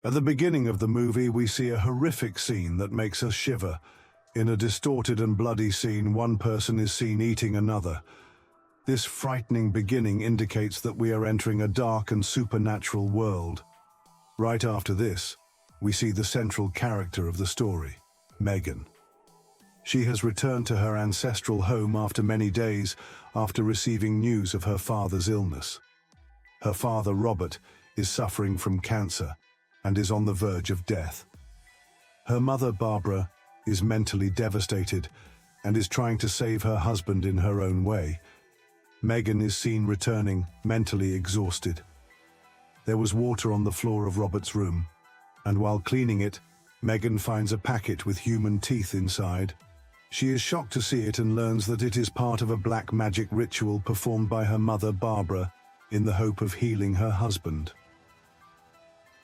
At the beginning of the movie, we see a horrific scene that makes us shiver. In a distorted and bloody scene, one person is seen eating another. This frightening beginning indicates that we are entering a dark and supernatural world. Right after this, we see the central character of the story, Megan. She has returned to her ancestral home after many days after receiving news of her father's illness. Her father, Robert, is suffering from cancer and is on the verge of death. Her mother, Barbara, is mentally devastated and is trying to save her husband in her own way. Megan is seen returning, mentally exhausted. There was water on the floor of Robert's room, and while cleaning it, Megan finds a packet with human teeth inside. She is shocked to see it and learns that it is part of a black magic ritual performed by her mother, Barbara, in the hope of healing her husband.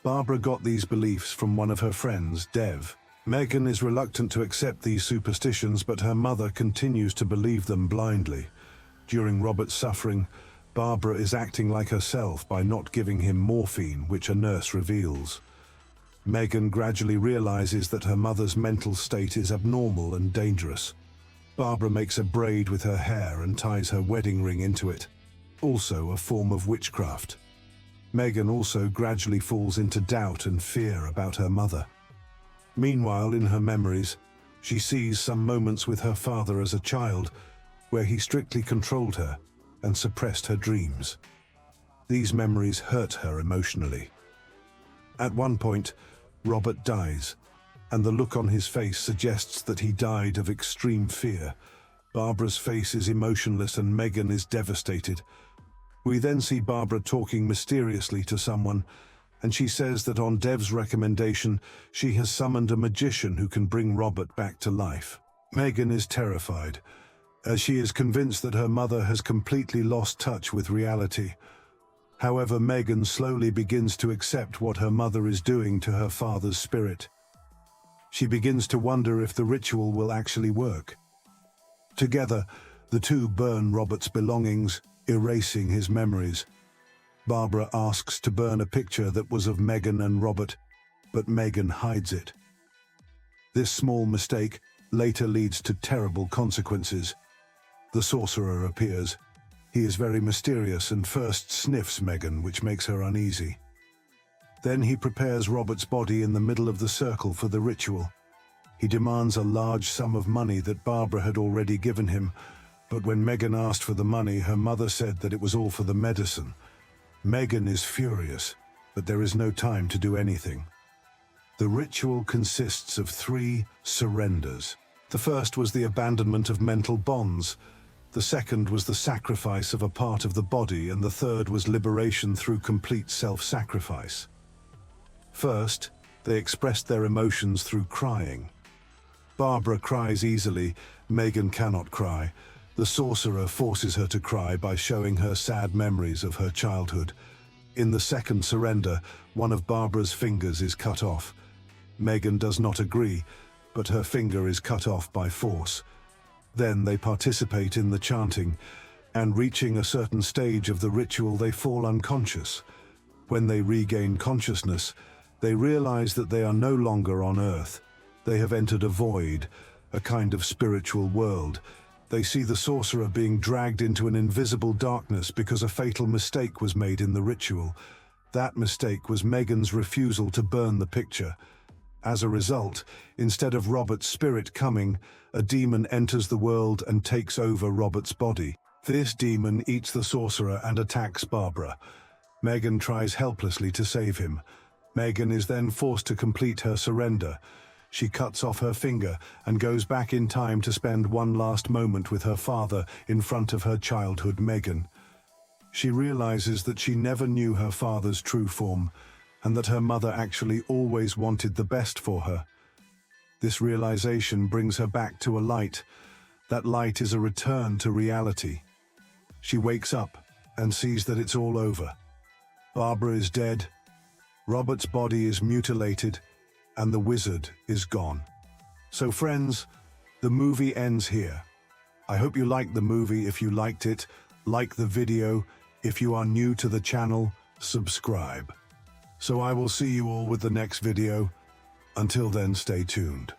Barbara got these beliefs from one of her friends, Dev. Megan is reluctant to accept these superstitions, but her mother continues to believe them blindly. During Robert's suffering, Barbara is acting like herself by not giving him morphine, which a nurse reveals. Megan gradually realizes that her mother's mental state is abnormal and dangerous. Barbara makes a braid with her hair and ties her wedding ring into it, also a form of witchcraft. Megan also gradually falls into doubt and fear about her mother. Meanwhile, in her memories, she sees some moments with her father as a child, where he strictly controlled her and suppressed her dreams. These memories hurt her emotionally. At one point, Robert dies, and the look on his face suggests that he died of extreme fear. Barbara's face is emotionless and Megan is devastated. We then see Barbara talking mysteriously to someone, and she says that on Dev's recommendation, she has summoned a magician who can bring Robert back to life. Megan is terrified, as she is convinced that her mother has completely lost touch with reality. However, Megan slowly begins to accept what her mother is doing to her father's spirit. She begins to wonder if the ritual will actually work. Together, the two burn Robert's belongings, erasing his memories. Barbara asks to burn a picture that was of Megan and Robert, but Megan hides it. This small mistake later leads to terrible consequences. The sorcerer appears. He is very mysterious and first sniffs Megan, which makes her uneasy. Then he prepares Robert's body in the middle of the circle for the ritual. He demands a large sum of money that Barbara had already given him, but when Megan asked for the money, her mother said that it was all for the medicine. Megan is furious, but there is no time to do anything. The ritual consists of 3 surrenders. The first was the abandonment of mental bonds. The second was the sacrifice of a part of the body, and the third was liberation through complete self-sacrifice. First, they expressed their emotions through crying. Barbara cries easily, Megan cannot cry. The sorcerer forces her to cry by showing her sad memories of her childhood. In the second surrender, one of Barbara's fingers is cut off. Megan does not agree, but her finger is cut off by force. Then they participate in the chanting, and reaching a certain stage of the ritual, they fall unconscious. When they regain consciousness, they realize that they are no longer on Earth. They have entered a void, a kind of spiritual world. They see the sorcerer being dragged into an invisible darkness because a fatal mistake was made in the ritual. That mistake was Megan's refusal to burn the picture. As a result, instead of Robert's spirit coming, a demon enters the world and takes over Robert's body. This demon eats the sorcerer and attacks Barbara. Megan tries helplessly to save him. Megan is then forced to complete her surrender. She cuts off her finger and goes back in time to spend one last moment with her father in front of her childhood Megan. She realizes that she never knew her father's true form, and that her mother actually always wanted the best for her. This realization brings her back to a light. That light is a return to reality. She wakes up and sees that it's all over. Barbara is dead, Robert's body is mutilated, and the wizard is gone. So friends, the movie ends here. I hope you liked the movie. If you liked it, like the video. If you are new to the channel, subscribe. So I will see you all with the next video. Until then, stay tuned.